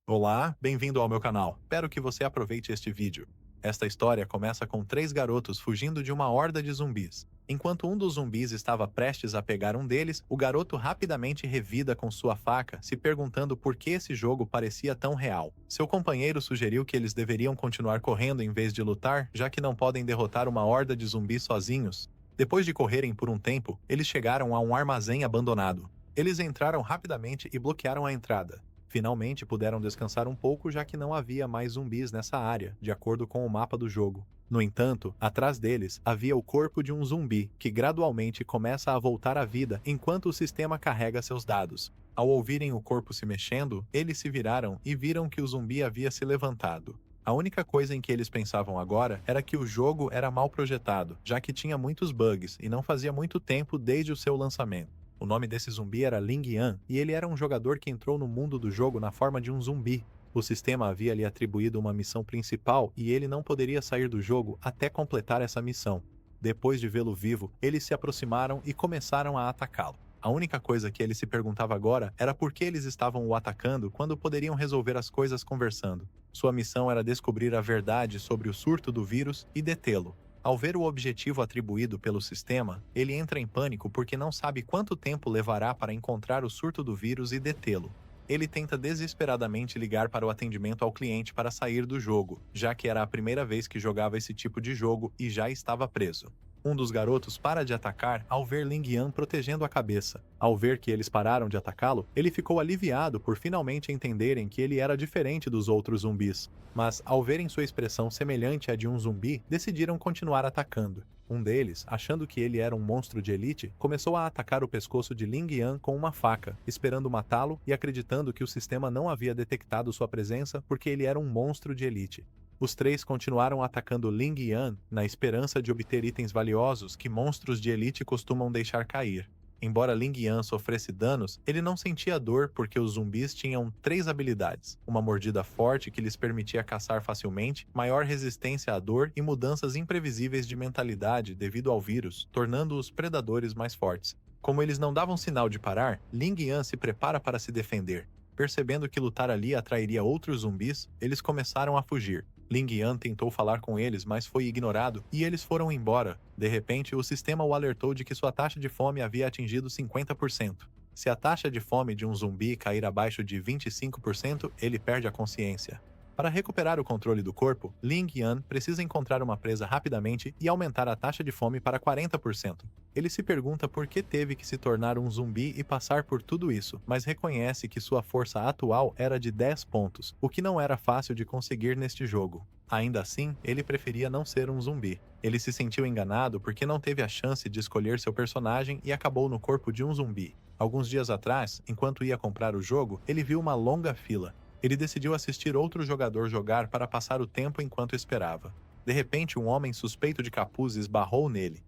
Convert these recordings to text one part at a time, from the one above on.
Olá, bem-vindo ao meu canal. Espero que você aproveite este vídeo. Esta história começa com três garotos fugindo de uma horda de zumbis. Enquanto um dos zumbis estava prestes a pegar um deles, o garoto rapidamente revida com sua faca, se perguntando por que esse jogo parecia tão real. Seu companheiro sugeriu que eles deveriam continuar correndo em vez de lutar, já que não podem derrotar uma horda de zumbis sozinhos. Depois de correrem por um tempo, eles chegaram a um armazém abandonado. Eles entraram rapidamente e bloquearam a entrada. Finalmente puderam descansar um pouco, já que não havia mais zumbis nessa área, de acordo com o mapa do jogo. No entanto, atrás deles havia o corpo de um zumbi, que gradualmente começa a voltar à vida enquanto o sistema carrega seus dados. Ao ouvirem o corpo se mexendo, eles se viraram e viram que o zumbi havia se levantado. A única coisa em que eles pensavam agora era que o jogo era mal projetado, já que tinha muitos bugs e não fazia muito tempo desde o seu lançamento. O nome desse zumbi era Ling Yan, e ele era um jogador que entrou no mundo do jogo na forma de um zumbi. O sistema havia lhe atribuído uma missão principal e ele não poderia sair do jogo até completar essa missão. Depois de vê-lo vivo, eles se aproximaram e começaram a atacá-lo. A única coisa que ele se perguntava agora era por que eles estavam o atacando quando poderiam resolver as coisas conversando. Sua missão era descobrir a verdade sobre o surto do vírus e detê-lo. Ao ver o objetivo atribuído pelo sistema, ele entra em pânico porque não sabe quanto tempo levará para encontrar o surto do vírus e detê-lo. Ele tenta desesperadamente ligar para o atendimento ao cliente para sair do jogo, já que era a primeira vez que jogava esse tipo de jogo e já estava preso. Um dos garotos para de atacar ao ver Ling Yan protegendo a cabeça. Ao ver que eles pararam de atacá-lo, ele ficou aliviado por finalmente entenderem que ele era diferente dos outros zumbis. Mas, ao verem sua expressão semelhante à de um zumbi, decidiram continuar atacando. Um deles, achando que ele era um monstro de elite, começou a atacar o pescoço de Ling Yan com uma faca, esperando matá-lo e acreditando que o sistema não havia detectado sua presença porque ele era um monstro de elite. Os três continuaram atacando Ling Yan na esperança de obter itens valiosos que monstros de elite costumam deixar cair. Embora Ling Yan sofresse danos, ele não sentia dor porque os zumbis tinham três habilidades: uma mordida forte que lhes permitia caçar facilmente, maior resistência à dor e mudanças imprevisíveis de mentalidade devido ao vírus, tornando-os predadores mais fortes. Como eles não davam sinal de parar, Ling Yan se prepara para se defender. Percebendo que lutar ali atrairia outros zumbis, eles começaram a fugir. Ling Yan tentou falar com eles, mas foi ignorado e eles foram embora. De repente, o sistema o alertou de que sua taxa de fome havia atingido 50%. Se a taxa de fome de um zumbi cair abaixo de 25%, ele perde a consciência. Para recuperar o controle do corpo, Ling Yan precisa encontrar uma presa rapidamente e aumentar a taxa de fome para 40%. Ele se pergunta por que teve que se tornar um zumbi e passar por tudo isso, mas reconhece que sua força atual era de 10 pontos, o que não era fácil de conseguir neste jogo. Ainda assim, ele preferia não ser um zumbi. Ele se sentiu enganado porque não teve a chance de escolher seu personagem e acabou no corpo de um zumbi. Alguns dias atrás, enquanto ia comprar o jogo, ele viu uma longa fila. Ele decidiu assistir outro jogador jogar para passar o tempo enquanto esperava. De repente, um homem suspeito de capuz esbarrou nele.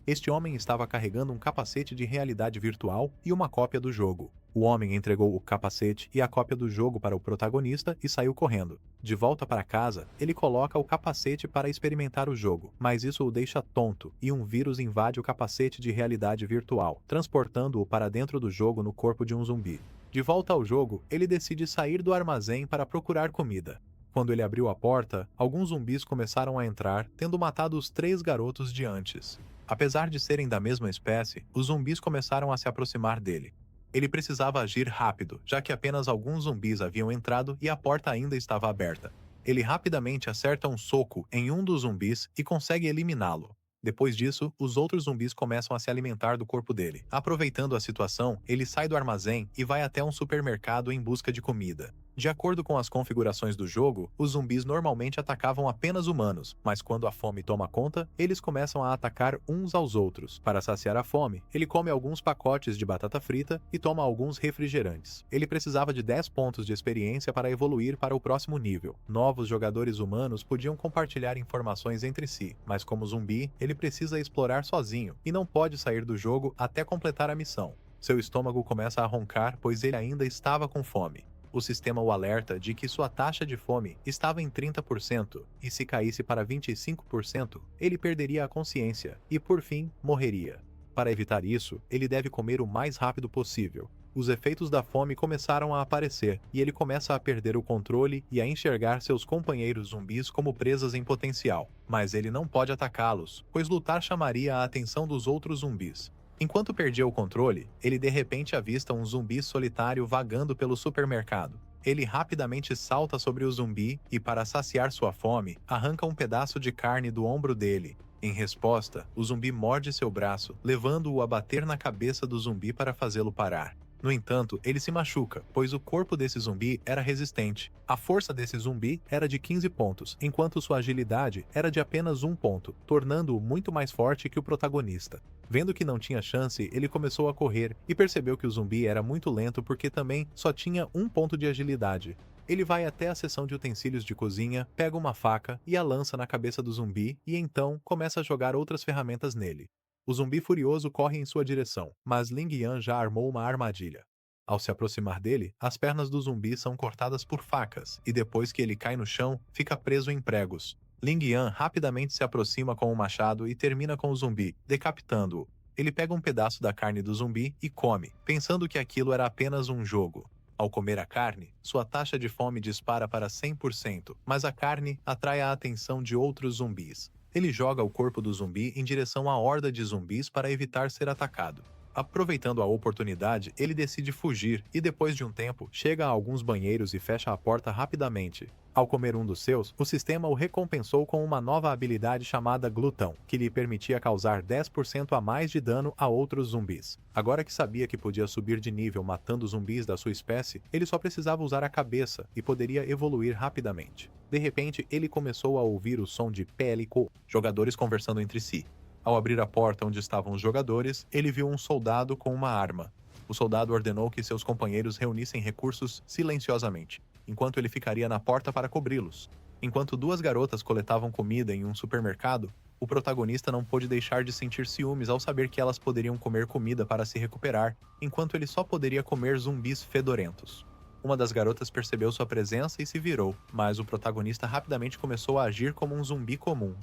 Este homem estava carregando um capacete de realidade virtual e uma cópia do jogo. O homem entregou o capacete e a cópia do jogo para o protagonista e saiu correndo. De volta para casa, ele coloca o capacete para experimentar o jogo, mas isso o deixa tonto e um vírus invade o capacete de realidade virtual, transportando-o para dentro do jogo no corpo de um zumbi. De volta ao jogo, ele decide sair do armazém para procurar comida. Quando ele abriu a porta, alguns zumbis começaram a entrar, tendo matado os três garotos de antes. Apesar de serem da mesma espécie, os zumbis começaram a se aproximar dele. Ele precisava agir rápido, já que apenas alguns zumbis haviam entrado e a porta ainda estava aberta. Ele rapidamente acerta um soco em um dos zumbis e consegue eliminá-lo. Depois disso, os outros zumbis começam a se alimentar do corpo dele. Aproveitando a situação, ele sai do armazém e vai até um supermercado em busca de comida. De acordo com as configurações do jogo, os zumbis normalmente atacavam apenas humanos, mas quando a fome toma conta, eles começam a atacar uns aos outros. Para saciar a fome, ele come alguns pacotes de batata frita e toma alguns refrigerantes. Ele precisava de 10 pontos de experiência para evoluir para o próximo nível. Novos jogadores humanos podiam compartilhar informações entre si, mas como zumbi, ele precisa explorar sozinho e não pode sair do jogo até completar a missão. Seu estômago começa a roncar, pois ele ainda estava com fome. O sistema o alerta de que sua taxa de fome estava em 30%, e se caísse para 25%, ele perderia a consciência e, por fim, morreria. Para evitar isso, ele deve comer o mais rápido possível. Os efeitos da fome começaram a aparecer, e ele começa a perder o controle e a enxergar seus companheiros zumbis como presas em potencial. Mas ele não pode atacá-los, pois lutar chamaria a atenção dos outros zumbis. Enquanto perdia o controle, ele de repente avista um zumbi solitário vagando pelo supermercado. Ele rapidamente salta sobre o zumbi e, para saciar sua fome, arranca um pedaço de carne do ombro dele. Em resposta, o zumbi morde seu braço, levando-o a bater na cabeça do zumbi para fazê-lo parar. No entanto, ele se machuca, pois o corpo desse zumbi era resistente. A força desse zumbi era de 15 pontos, enquanto sua agilidade era de apenas 1 ponto, tornando-o muito mais forte que o protagonista. Vendo que não tinha chance, ele começou a correr e percebeu que o zumbi era muito lento porque também só tinha 1 ponto de agilidade. Ele vai até a seção de utensílios de cozinha, pega uma faca e a lança na cabeça do zumbi e então começa a jogar outras ferramentas nele. O zumbi furioso corre em sua direção, mas Ling Yan já armou uma armadilha. Ao se aproximar dele, as pernas do zumbi são cortadas por facas e depois que ele cai no chão, fica preso em pregos. Ling Yan rapidamente se aproxima com o machado e termina com o zumbi, decapitando-o. Ele pega um pedaço da carne do zumbi e come, pensando que aquilo era apenas um jogo. Ao comer a carne, sua taxa de fome dispara para 100%, mas a carne atrai a atenção de outros zumbis. Ele joga o corpo do zumbi em direção à horda de zumbis para evitar ser atacado. Aproveitando a oportunidade, ele decide fugir e, depois de um tempo, chega a alguns banheiros e fecha a porta rapidamente. Ao comer um dos seus, o sistema o recompensou com uma nova habilidade chamada Glutão, que lhe permitia causar 10% a mais de dano a outros zumbis. Agora que sabia que podia subir de nível matando zumbis da sua espécie, ele só precisava usar a cabeça e poderia evoluir rapidamente. De repente, ele começou a ouvir o som de Pélico, jogadores conversando entre si. Ao abrir a porta onde estavam os jogadores, ele viu um soldado com uma arma. O soldado ordenou que seus companheiros reunissem recursos silenciosamente, enquanto ele ficaria na porta para cobri-los. Enquanto duas garotas coletavam comida em um supermercado, o protagonista não pôde deixar de sentir ciúmes ao saber que elas poderiam comer comida para se recuperar, enquanto ele só poderia comer zumbis fedorentos. Uma das garotas percebeu sua presença e se virou, mas o protagonista rapidamente começou a agir como um zumbi comum.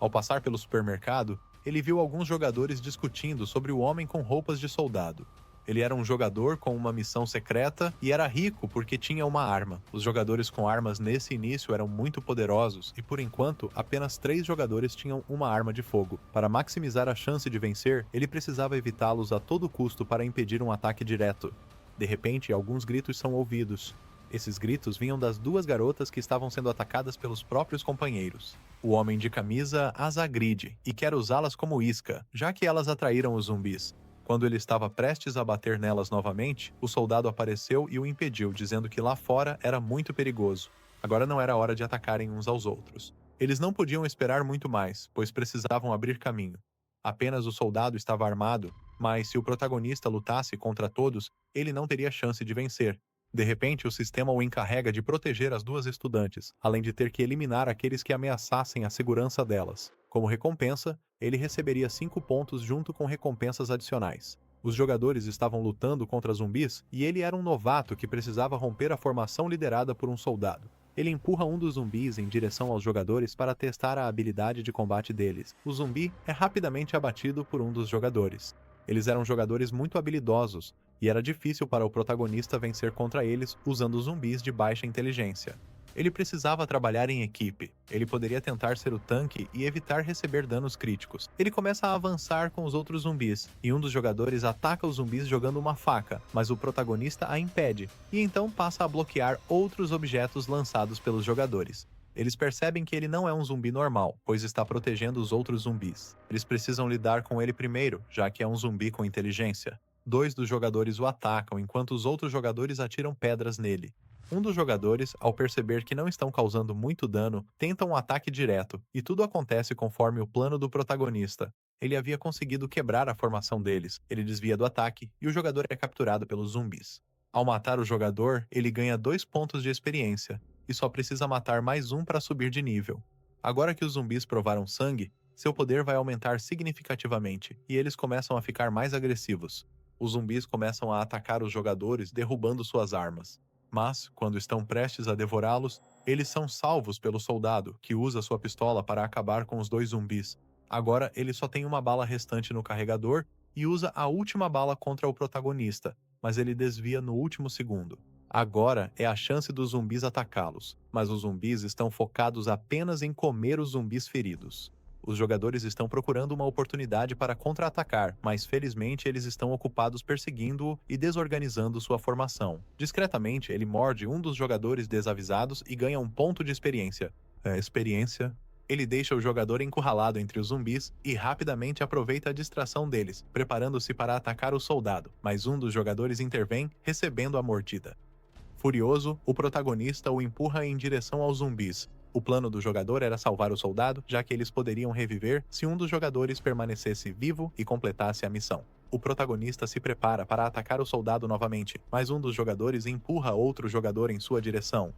Ao passar pelo supermercado, ele viu alguns jogadores discutindo sobre o homem com roupas de soldado. Ele era um jogador com uma missão secreta e era rico porque tinha uma arma. Os jogadores com armas nesse início eram muito poderosos e, por enquanto, apenas 3 jogadores tinham uma arma de fogo. Para maximizar a chance de vencer, ele precisava evitá-los a todo custo para impedir um ataque direto. De repente, alguns gritos são ouvidos. Esses gritos vinham das 2 garotas que estavam sendo atacadas pelos próprios companheiros. O homem de camisa as agride e quer usá-las como isca, já que elas atraíram os zumbis. Quando ele estava prestes a bater nelas novamente, o soldado apareceu e o impediu, dizendo que lá fora era muito perigoso. Agora não era hora de atacarem uns aos outros. Eles não podiam esperar muito mais, pois precisavam abrir caminho. Apenas o soldado estava armado, mas se o protagonista lutasse contra todos, ele não teria chance de vencer. De repente, o sistema o encarrega de proteger as 2 estudantes, além de ter que eliminar aqueles que ameaçassem a segurança delas. Como recompensa, ele receberia 5 pontos junto com recompensas adicionais. Os jogadores estavam lutando contra zumbis e ele era um novato que precisava romper a formação liderada por um soldado. Ele empurra um dos zumbis em direção aos jogadores para testar a habilidade de combate deles. O zumbi é rapidamente abatido por um dos jogadores. Eles eram jogadores muito habilidosos, e era difícil para o protagonista vencer contra eles usando zumbis de baixa inteligência. Ele precisava trabalhar em equipe. Ele poderia tentar ser o tanque e evitar receber danos críticos. Ele começa a avançar com os outros zumbis, e um dos jogadores ataca os zumbis jogando uma faca, mas o protagonista a impede, e então passa a bloquear outros objetos lançados pelos jogadores. Eles percebem que ele não é um zumbi normal, pois está protegendo os outros zumbis. Eles precisam lidar com ele primeiro, já que é um zumbi com inteligência. 2 dos jogadores o atacam, enquanto os outros jogadores atiram pedras nele. Um dos jogadores, ao perceber que não estão causando muito dano, tenta um ataque direto, e tudo acontece conforme o plano do protagonista. Ele havia conseguido quebrar a formação deles, ele desvia do ataque, e o jogador é capturado pelos zumbis. Ao matar o jogador, ele ganha 2 pontos de experiência, e só precisa matar mais um para subir de nível. Agora que os zumbis provaram sangue, seu poder vai aumentar significativamente, e eles começam a ficar mais agressivos. Os zumbis começam a atacar os jogadores, derrubando suas armas. Mas, quando estão prestes a devorá-los, eles são salvos pelo soldado, que usa sua pistola para acabar com os 2 zumbis. Agora, ele só tem uma bala restante no carregador e usa a última bala contra o protagonista. mas ele desvia no último segundo. Agora é a chance dos zumbis atacá-los, mas os zumbis estão focados apenas em comer os zumbis feridos. Os jogadores estão procurando uma oportunidade para contra-atacar, mas felizmente eles estão ocupados perseguindo-o e desorganizando sua formação. Discretamente, ele morde um dos jogadores desavisados e ganha um ponto de experiência. Ele deixa o jogador encurralado entre os zumbis e rapidamente aproveita a distração deles, preparando-se para atacar o soldado, mas um dos jogadores intervém, recebendo a mordida. Furioso, o protagonista o empurra em direção aos zumbis. O plano do jogador era salvar o soldado, já que eles poderiam reviver se um dos jogadores permanecesse vivo e completasse a missão. O protagonista se prepara para atacar o soldado novamente, mas um dos jogadores empurra outro jogador em sua direção.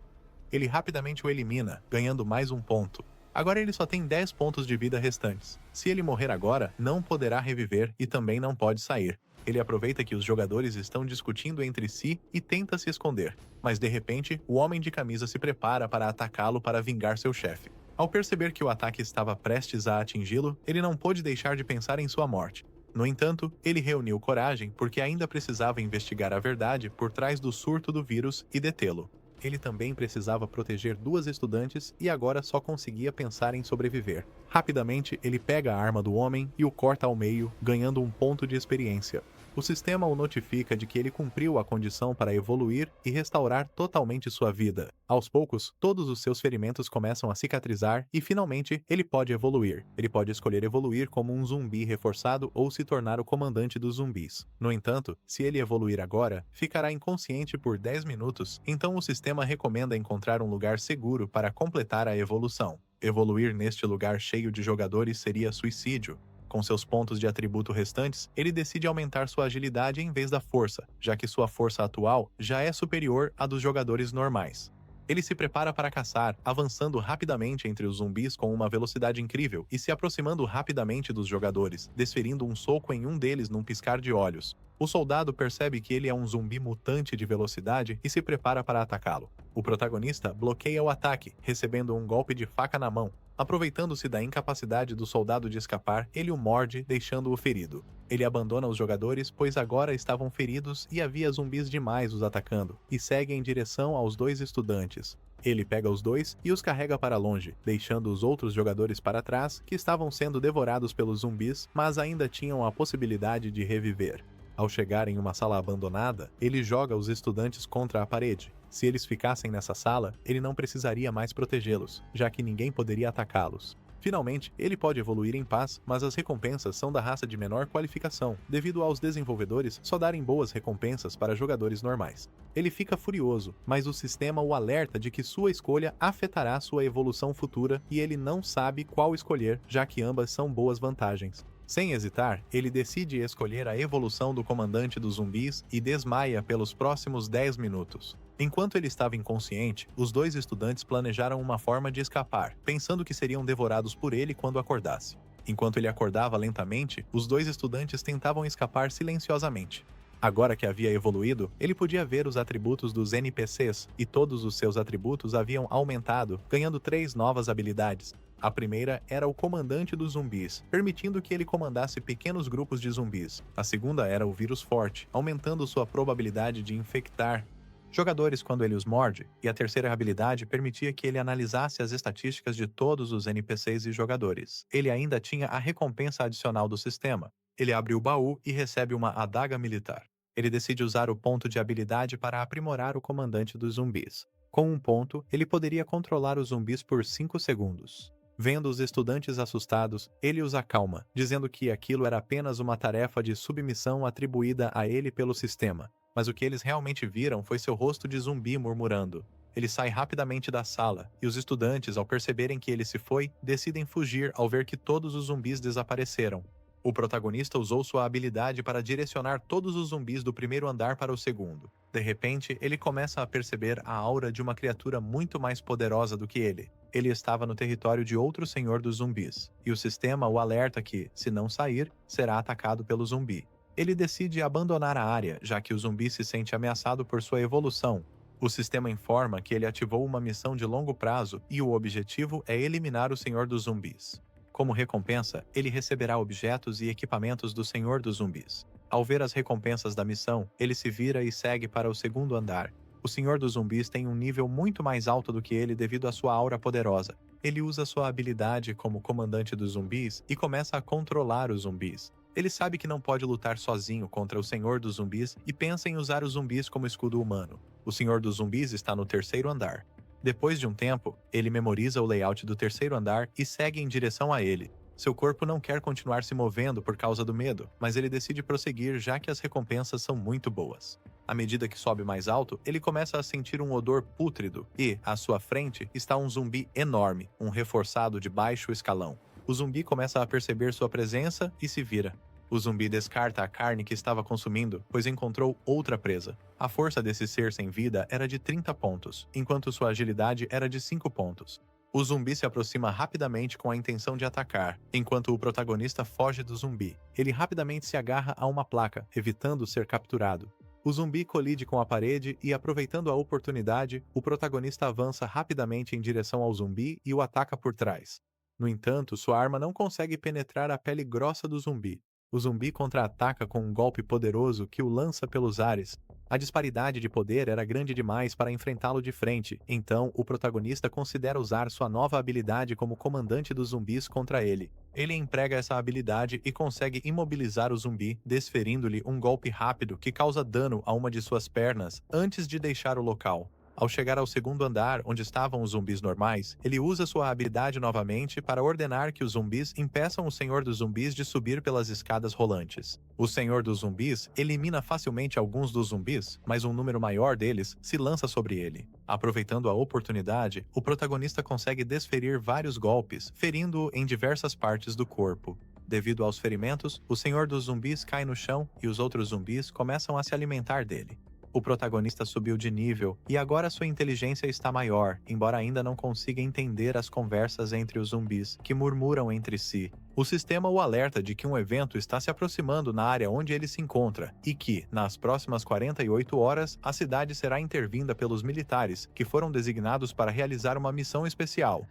Ele rapidamente o elimina, ganhando mais um ponto. Agora ele só tem 10 pontos de vida restantes. Se ele morrer agora, não poderá reviver e também não pode sair. Ele aproveita que os jogadores estão discutindo entre si e tenta se esconder. Mas de repente, o homem de camisa se prepara para atacá-lo para vingar seu chefe. Ao perceber que o ataque estava prestes a atingi-lo, ele não pôde deixar de pensar em sua morte. No entanto, ele reuniu coragem porque ainda precisava investigar a verdade por trás do surto do vírus e detê-lo. Ele também precisava proteger 2 estudantes e agora só conseguia pensar em sobreviver. Rapidamente, ele pega a arma do homem e o corta ao meio, ganhando um ponto de experiência. O sistema o notifica de que ele cumpriu a condição para evoluir e restaurar totalmente sua vida. Aos poucos, todos os seus ferimentos começam a cicatrizar e, finalmente, ele pode evoluir. Ele pode escolher evoluir como um zumbi reforçado ou se tornar o comandante dos zumbis. No entanto, se ele evoluir agora, ficará inconsciente por 10 minutos, então o sistema recomenda encontrar um lugar seguro para completar a evolução. Evoluir neste lugar cheio de jogadores seria suicídio. Com seus pontos de atributo restantes, ele decide aumentar sua agilidade em vez da força, já que sua força atual já é superior à dos jogadores normais. Ele se prepara para caçar, avançando rapidamente entre os zumbis com uma velocidade incrível e se aproximando rapidamente dos jogadores, desferindo um soco em um deles num piscar de olhos. O soldado percebe que ele é um zumbi mutante de velocidade e se prepara para atacá-lo. O protagonista bloqueia o ataque, recebendo um golpe de faca na mão. Aproveitando-se da incapacidade do soldado de escapar, ele o morde, deixando-o ferido. Ele abandona os jogadores, pois agora estavam feridos e havia zumbis demais os atacando, e segue em direção aos 2 estudantes. Ele pega os 2 e os carrega para longe, deixando os outros jogadores para trás, que estavam sendo devorados pelos zumbis, mas ainda tinham a possibilidade de reviver. Ao chegar em uma sala abandonada, ele joga os estudantes contra a parede. Se eles ficassem nessa sala, ele não precisaria mais protegê-los, já que ninguém poderia atacá-los. Finalmente, ele pode evoluir em paz, mas as recompensas são da raça de menor qualificação, devido aos desenvolvedores só darem boas recompensas para jogadores normais. Ele fica furioso, mas o sistema o alerta de que sua escolha afetará sua evolução futura e ele não sabe qual escolher, já que ambas são boas vantagens. Sem hesitar, ele decide escolher a evolução do comandante dos zumbis e desmaia pelos próximos 10 minutos. Enquanto ele estava inconsciente, os 2 estudantes planejaram uma forma de escapar, pensando que seriam devorados por ele quando acordasse. Enquanto ele acordava lentamente, os 2 estudantes tentavam escapar silenciosamente. Agora que havia evoluído, ele podia ver os atributos dos NPCs, e todos os seus atributos haviam aumentado, ganhando 3 novas habilidades. A primeira era o comandante dos zumbis, permitindo que ele comandasse pequenos grupos de zumbis. A segunda era o vírus forte, aumentando sua probabilidade de infectar jogadores quando ele os morde, e a terceira habilidade permitia que ele analisasse as estatísticas de todos os NPCs e jogadores. Ele ainda tinha a recompensa adicional do sistema. Ele abre o baú e recebe uma adaga militar. Ele decide usar o ponto de habilidade para aprimorar o comandante dos zumbis. Com um ponto, ele poderia controlar os zumbis por 5 segundos. Vendo os estudantes assustados, ele os acalma, dizendo que aquilo era apenas uma tarefa de submissão atribuída a ele pelo sistema. Mas o que eles realmente viram foi seu rosto de zumbi murmurando. Ele sai rapidamente da sala, e os estudantes, ao perceberem que ele se foi, decidem fugir ao ver que todos os zumbis desapareceram. O protagonista usou sua habilidade para direcionar todos os zumbis do primeiro andar para o segundo. De repente, ele começa a perceber a aura de uma criatura muito mais poderosa do que ele. Ele estava no território de outro senhor dos zumbis, e o sistema o alerta que, se não sair, será atacado pelo zumbi. Ele decide abandonar a área, já que o zumbi se sente ameaçado por sua evolução. O sistema informa que ele ativou uma missão de longo prazo e o objetivo é eliminar o Senhor dos Zumbis. Como recompensa, ele receberá objetos e equipamentos do Senhor dos Zumbis. Ao ver as recompensas da missão, ele se vira e segue para o segundo andar. O Senhor dos Zumbis tem um nível muito mais alto do que ele devido à sua aura poderosa. Ele usa sua habilidade como comandante dos zumbis e começa a controlar os zumbis. Ele sabe que não pode lutar sozinho contra o Senhor dos Zumbis e pensa em usar os zumbis como escudo humano. O Senhor dos Zumbis está no terceiro andar. Depois de um tempo, ele memoriza o layout do terceiro andar e segue em direção a ele. Seu corpo não quer continuar se movendo por causa do medo, mas ele decide prosseguir já que as recompensas são muito boas. À medida que sobe mais alto, ele começa a sentir um odor pútrido e, à sua frente, está um zumbi enorme, um reforçado de baixo escalão. O zumbi começa a perceber sua presença e se vira. O zumbi descarta a carne que estava consumindo, pois encontrou outra presa. A força desse ser sem vida era de 30 pontos, enquanto sua agilidade era de 5 pontos. O zumbi se aproxima rapidamente com a intenção de atacar, enquanto o protagonista foge do zumbi. Ele rapidamente se agarra a uma placa, evitando ser capturado. O zumbi colide com a parede e, aproveitando a oportunidade, o protagonista avança rapidamente em direção ao zumbi e o ataca por trás. No entanto, sua arma não consegue penetrar a pele grossa do zumbi. O zumbi contra-ataca com um golpe poderoso que o lança pelos ares. A disparidade de poder era grande demais para enfrentá-lo de frente, então o protagonista considera usar sua nova habilidade como comandante dos zumbis contra ele. Ele emprega essa habilidade e consegue imobilizar o zumbi, desferindo-lhe um golpe rápido que causa dano a uma de suas pernas antes de deixar o local. Ao chegar ao segundo andar, onde estavam os zumbis normais, ele usa sua habilidade novamente para ordenar que os zumbis impeçam o Senhor dos Zumbis de subir pelas escadas rolantes. O Senhor dos Zumbis elimina facilmente alguns dos zumbis, mas um número maior deles se lança sobre ele. Aproveitando a oportunidade, o protagonista consegue desferir vários golpes, ferindo-o em diversas partes do corpo. Devido aos ferimentos, o Senhor dos Zumbis cai no chão e os outros zumbis começam a se alimentar dele. O protagonista subiu de nível e agora sua inteligência está maior, embora ainda não consiga entender as conversas entre os zumbis, que murmuram entre si. O sistema o alerta de que um evento está se aproximando na área onde ele se encontra e que, nas próximas 48 horas, a cidade será intervinda pelos militares, que foram designados para realizar uma missão especial.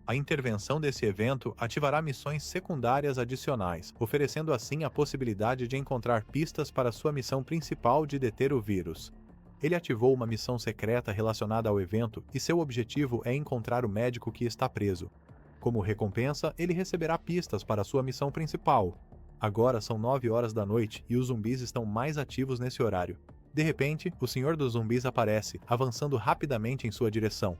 A intervenção desse evento ativará missões secundárias adicionais, oferecendo assim a possibilidade de encontrar pistas para sua missão principal de deter o vírus. Ele ativou uma missão secreta relacionada ao evento e seu objetivo é encontrar o médico que está preso. Como recompensa, ele receberá pistas para sua missão principal. Agora são 9 horas da noite e os zumbis estão mais ativos nesse horário. De repente, o Senhor dos Zumbis aparece, avançando rapidamente em sua direção.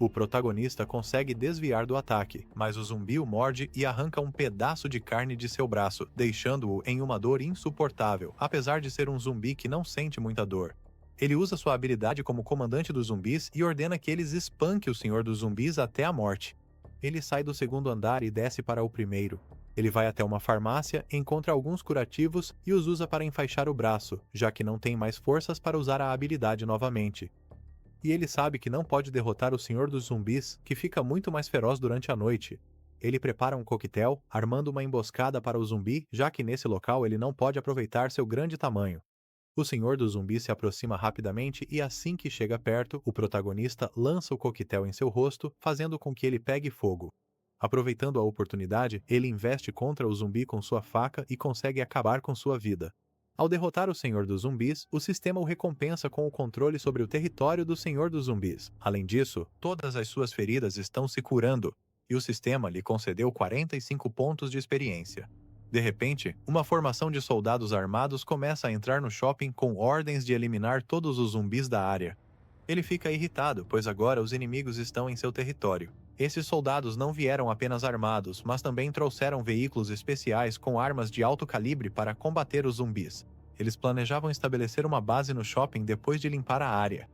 O protagonista consegue desviar do ataque, mas o zumbi o morde e arranca um pedaço de carne de seu braço, deixando-o em uma dor insuportável, apesar de ser um zumbi que não sente muita dor. Ele usa sua habilidade como comandante dos zumbis e ordena que eles espanquem o Senhor dos Zumbis até a morte. Ele sai do segundo andar e desce para o primeiro. Ele vai até uma farmácia, encontra alguns curativos e os usa para enfaixar o braço, já que não tem mais forças para usar a habilidade novamente. E ele sabe que não pode derrotar o Senhor dos Zumbis, que fica muito mais feroz durante a noite. Ele prepara um coquetel, armando uma emboscada para o zumbi, já que nesse local ele não pode aproveitar seu grande tamanho. O Senhor dos Zumbis se aproxima rapidamente e assim que chega perto, o protagonista lança o coquetel em seu rosto, fazendo com que ele pegue fogo. Aproveitando a oportunidade, ele investe contra o zumbi com sua faca e consegue acabar com sua vida. Ao derrotar o Senhor dos Zumbis, o sistema o recompensa com o controle sobre o território do Senhor dos Zumbis. Além disso, todas as suas feridas estão se curando, e o sistema lhe concedeu 45 pontos de experiência. De repente, uma formação de soldados armados começa a entrar no shopping com ordens de eliminar todos os zumbis da área. Ele fica irritado, pois agora os inimigos estão em seu território. Esses soldados não vieram apenas armados, mas também trouxeram veículos especiais com armas de alto calibre para combater os zumbis. Eles planejavam estabelecer uma base no shopping depois de limpar a área.